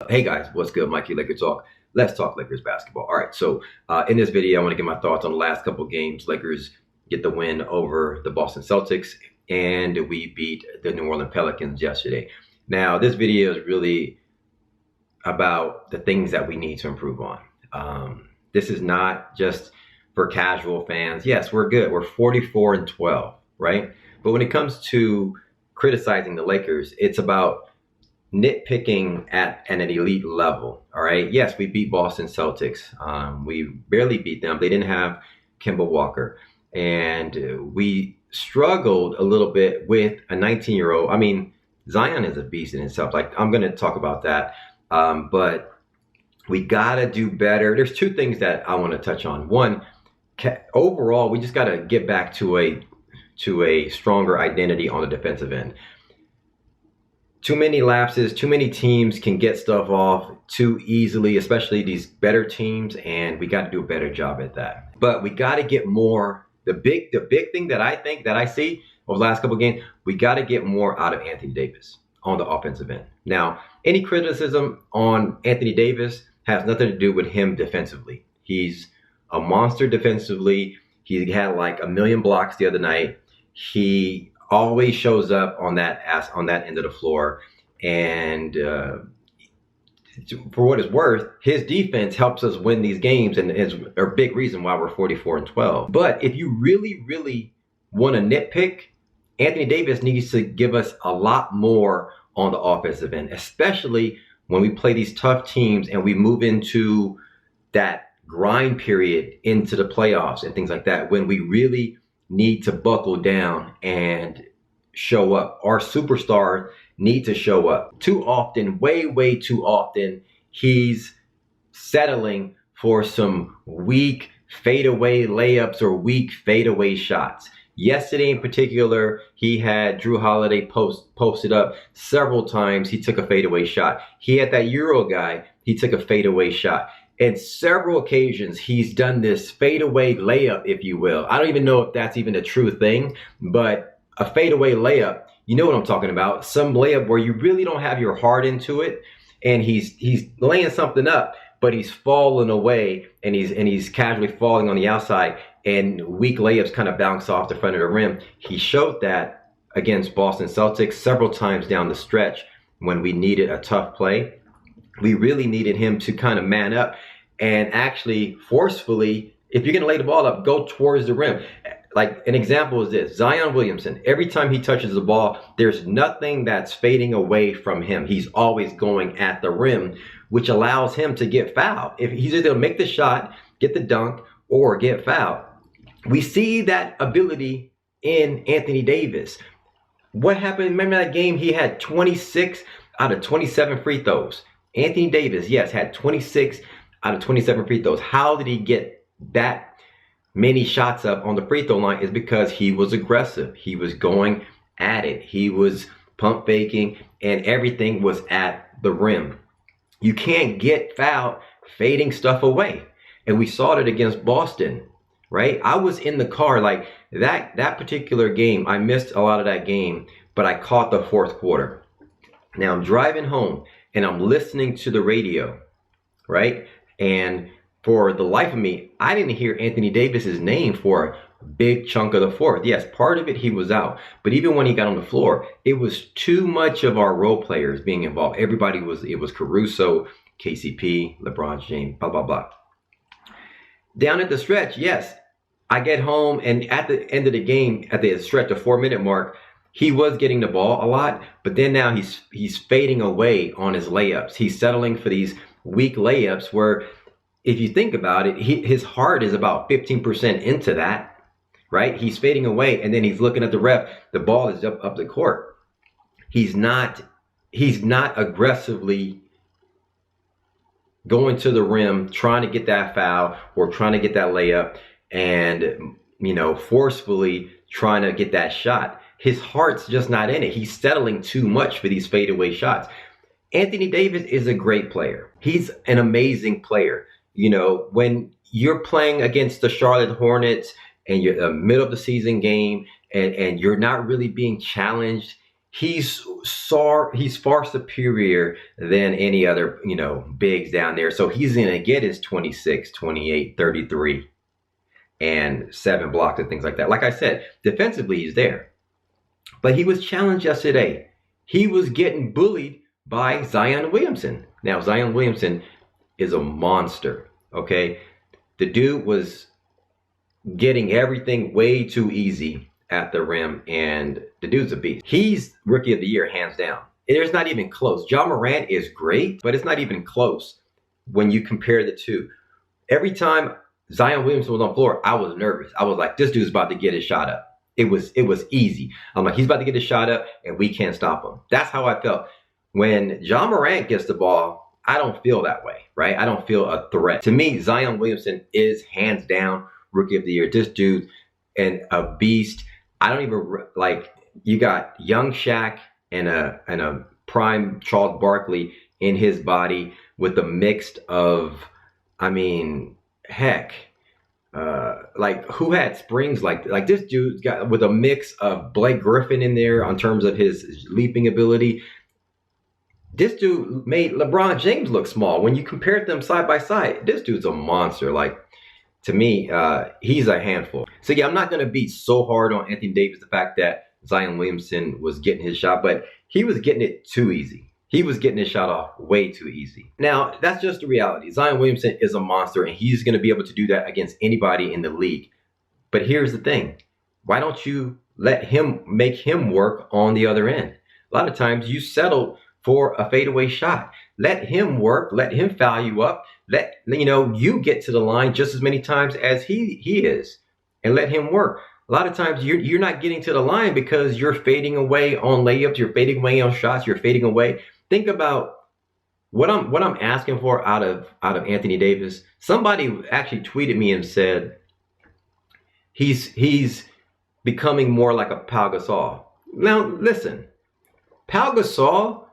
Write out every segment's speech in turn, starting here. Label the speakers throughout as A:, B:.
A: Hey guys, what's good? Mikey Laker Talk. Let's talk Lakers basketball. All right, so in this video, I want to get my thoughts on the last couple of games. Lakers get the win over the Boston Celtics, and we beat the New Orleans Pelicans yesterday. Now, this video is really about the things that we need to improve on. This is not just for casual fans. Yes, we're good. We're 44-12, right? But when it comes to criticizing the Lakers, it's about nitpicking at an elite level. All right. Yes, we beat Boston Celtics. We barely beat them. They didn't have Kemba Walker. And we struggled a little bit with a 19-year-old. I mean, Zion is a beast in himself. Like, I'm going to talk about that. But we got to do better. There's two things that I want to touch on. One, overall, we just got to get back to a stronger identity on the defensive end. Too many lapses, too many teams can get stuff off too easily, especially these better teams, and we got to do a better job at that. But we got to get more. The big thing that I think that I see over the last couple of games, we got to get more out of Anthony Davis on the offensive end. Now, any criticism on Anthony Davis has nothing to do with him defensively. He's a monster defensively. He had like 1 million blocks the other night. He always shows up on that end of the floor, and for what it's worth, his defense helps us win these games, and is a big reason why we're 44-12. But if you really want to nitpick, Anthony Davis needs to give us a lot more on the offensive end, especially when we play these tough teams and we move into that grind period into the playoffs and things like that, when we really need to buckle down and show up. Our superstars need to show up. Too often, way too often, he's settling for some weak fadeaway layups or weak fadeaway shots. Yesterday in particular, he had Drew Holiday posted up several times. He took a fadeaway shot. He had that Euro guy. He took a fadeaway shot. In several occasions, he's done this fadeaway layup, if you will. I don't even know if that's even a true thing, but a fadeaway layup, you know what I'm talking about. Some layup where you really don't have your heart into it, and he's laying something up, but he's falling away, and he's casually falling on the outside, and weak layups kind of bounce off the front of the rim. He showed that against Boston Celtics several times down the stretch when we needed a tough play. We really needed him to kind of man up and actually forcefully, if you're going to lay the ball up, go towards the rim. Like an example is this: Zion Williamson. Every time he touches the ball, there's nothing that's fading away from him. He's always going at the rim, which allows him to get fouled. If he's either going to make the shot, get the dunk, or get fouled. We see that ability in Anthony Davis. What happened? Remember that game? He had 26 out of 27 free throws. Anthony Davis, yes, had 26 out of 27 free throws. How did he get that many shots up on the free throw line? Is because he was aggressive. He was going at it. He was pump faking, and everything was at the rim. You can't get fouled fading stuff away. And we saw it against Boston, right? I was in the car, like that particular game. I missed a lot of that game, but I caught the fourth quarter. Now I'm driving home, and I'm listening to the radio, right? And for the life of me, I didn't hear Anthony Davis's name for a big chunk of the fourth. Yes, part of it he was out. But even when he got on the floor, it was too much of our role players being involved. It was Caruso, KCP, LeBron James, blah, blah, blah. Down at the stretch, yes, I get home, and at the end of the game, at the stretch, the 4-minute mark, he was getting the ball a lot, but then now he's fading away on his layups. He's settling for these weak layups where, if you think about it, his heart is about 15% into that, right? He's fading away, and then he's looking at the ref. The ball is up the court. He's not aggressively going to the rim, trying to get that foul or trying to get that layup, and forcefully trying to get that shot. His heart's just not in it. He's settling too much for these fadeaway shots. Anthony Davis is a great player. He's an amazing player. When you're playing against the Charlotte Hornets and you're a middle of the season game, and you're not really being challenged he's far superior than any other, bigs down there. So he's going to get his 26, 28, 33 and 7 blocks and things like that. Like I said, defensively, he's there. But he was challenged yesterday. He was getting bullied by Zion Williamson. Now, Zion Williamson is a monster, okay? The dude was getting everything way too easy at the rim, and the dude's a beast. He's Rookie of the Year, hands down. There's not even close. Ja Morant is great, but it's not even close when you compare the two. Every time Zion Williamson was on the floor, I was nervous. I was like, this dude's about to get his shot up. It was easy. I'm like, he's about to get his shot up, and we can't stop him. That's how I felt. When Ja Morant gets the ball, I don't feel that way, right? I don't feel a threat. To me, Zion Williamson is hands down Rookie of the Year. This dude and a beast. I don't even like. You got young Shaq and a prime Charles Barkley in his body with a mixed of, I mean, heck. Like who had springs like this dude's got with a mix of Blake Griffin in there on terms of his leaping ability. This dude made LeBron James look small. When you compare them side by side, this dude's a monster. Like, to me, he's a handful. So yeah, I'm not going to be so hard on Anthony Davis, the fact that Zion Williamson was getting his shot, but he was getting it too easy. He was getting his shot off way too easy. Now, that's just the reality. Zion Williamson is a monster, and he's going to be able to do that against anybody in the league. But here's the thing. Why don't you let him make him work on the other end? A lot of times you settle for a fadeaway shot. Let him work. Let him foul you up. Let you get to the line just as many times as he is, and let him work. A lot of times you're not getting to the line because you're fading away on layups. You're fading away on shots. You're fading away. Think about what I'm asking for out of Anthony Davis. Somebody actually tweeted me and said he's becoming more like a Pau Gasol. Now listen, Pau Gasol,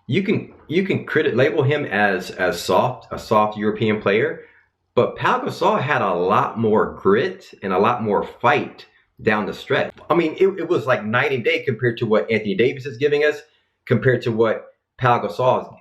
A: you can label him as a soft European player, but Pau Gasol had a lot more grit and a lot more fight down the stretch. I mean, it was like night and day compared to what Anthony Davis is giving us, compared to what Pau Gasol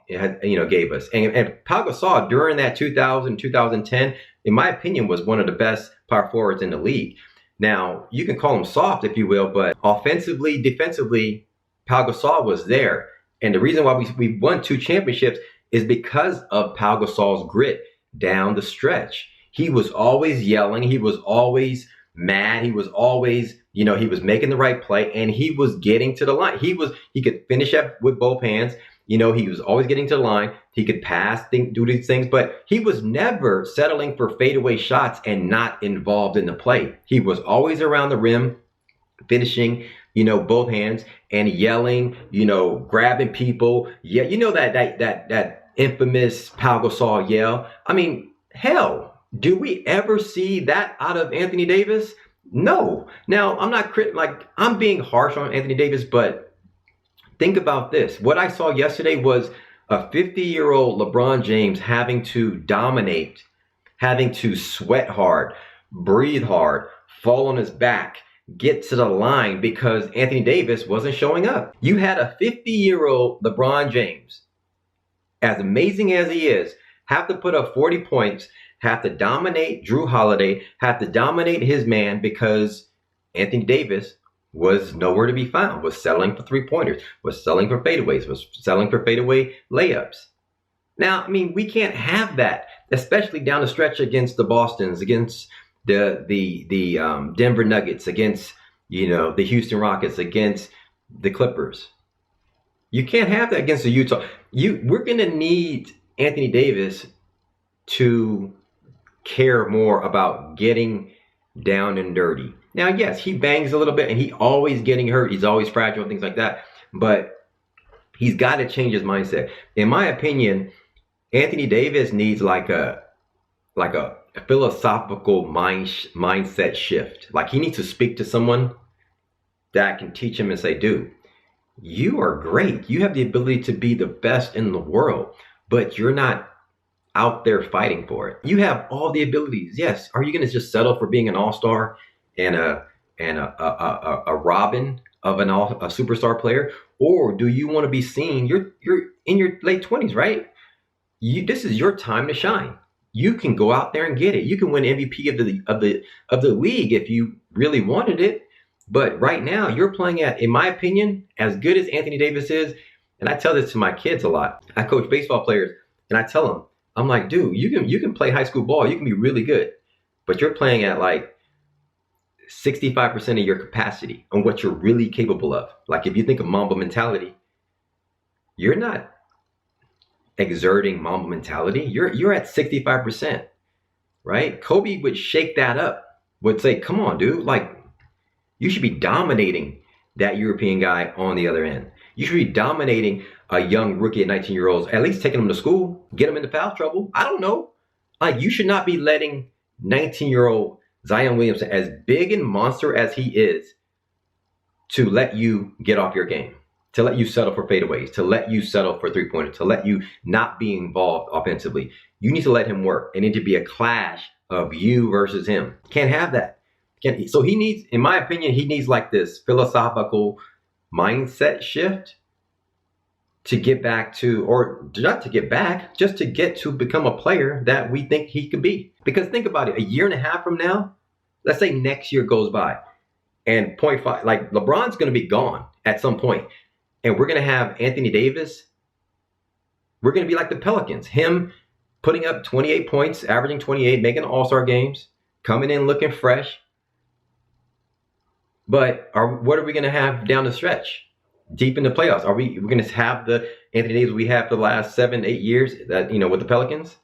A: gave us. And Pau Gasol during that 2010, in my opinion, was one of the best power forwards in the league. Now, you can call him soft if you will, but offensively, defensively, Pau Gasol was there. And the reason why we won 2 championships is because of Pau Gasol's grit down the stretch. He was always yelling. He was always mad. He was always, he was making the right play, and he was getting to the line. He could finish up with both hands. He was always getting to the line. He could pass, do these things, but he was never settling for fadeaway shots and not involved in the play. He was always around the rim, finishing, both hands and yelling, grabbing people. Yeah, that infamous Pau Gasol yell. I mean, hell, do we ever see that out of Anthony Davis? No. Now, I'm being harsh on Anthony Davis, but think about this. What I saw yesterday was a 50-year-old LeBron James having to dominate, having to sweat hard, breathe hard, fall on his back, get to the line because Anthony Davis wasn't showing up. You had a 50-year-old LeBron James, as amazing as he is, have to put up 40 points, have to dominate Drew Holiday, have to dominate his man because Anthony Davis was nowhere to be found, was settling for 3-pointers, was settling for fadeaways, was settling for fadeaway layups. Now, I mean, we can't have that, especially down the stretch against the Bostons, against the Denver Nuggets, against the Houston Rockets, against the Clippers. You can't have that against the Utah. We're going to need Anthony Davis to care more about getting down and dirty. Now, yes, he bangs a little bit and he always getting hurt. He's always fragile, things like that. But he's got to change his mindset. In my opinion, Anthony Davis needs like a philosophical mindset shift. Like he needs to speak to someone that can teach him and say, dude, you are great. You have the ability to be the best in the world, but you're not out there fighting for it. You have all the abilities. Yes. Are you going to just settle for being an all-star and a Robin of a superstar player, or do you want to be seen? You're in your late 20s, right? This is your time to shine. You can go out there and get it. You can win MVP of the league if you really wanted it. But right now, you're playing at, in my opinion, as good as Anthony Davis is. And I tell this to my kids a lot. I coach baseball players, and I tell them, I'm like, dude, you can play high school ball. You can be really good, but you're playing at like 65% of your capacity on what you're really capable of. Like if you think of Mamba mentality, you're not exerting Mamba mentality. You're at 65%, right? Kobe would shake that up, would say, come on, dude, like you should be dominating that European guy on the other end. You should be dominating a young rookie at 19-year-olds, at least taking them to school, get them into foul trouble. I don't know. Like you should not be letting 19-year-old Zion Williamson, as big and monster as he is, to let you get off your game, to let you settle for fadeaways, to let you settle for three-pointers, to let you not be involved offensively. You need to let him work. It needs to be a clash of you versus him. Can't have that. So he needs, in my opinion, he needs like this philosophical mindset shift to get back to, or not to get back, just to get to become a player that we think he could be. Because think about it, a year and a half from now, let's say next year goes by and 0.5, like LeBron's going to be gone at some point, and we're going to have Anthony Davis. We're going to be like the Pelicans, him putting up 28 points, averaging 28, making all-star games, coming in looking fresh. But what are we going to have down the stretch? Deep in the playoffs, we're going to have the Anthony Davis we have for the last 7-8 years that, with the Pelicans?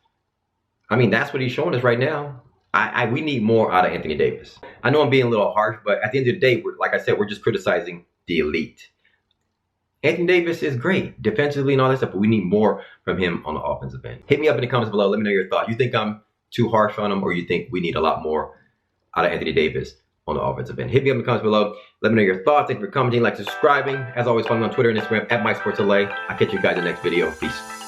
A: I mean, that's what he's showing us right now. We need more out of Anthony Davis. I know I'm being a little harsh, but at the end of the day, like I said, we're just criticizing the elite. Anthony Davis is great defensively and all that stuff, but we need more from him on the offensive end. Hit me up in the comments below. Let me know your thoughts. You think I'm too harsh on him, or you think we need a lot more out of Anthony Davis on the offensive end? Hit me up in the comments below. Let me know your thoughts. Thank you for commenting, like, subscribing. As always, follow me on Twitter and Instagram at MySportsLA. I'll catch you guys in the next video. Peace.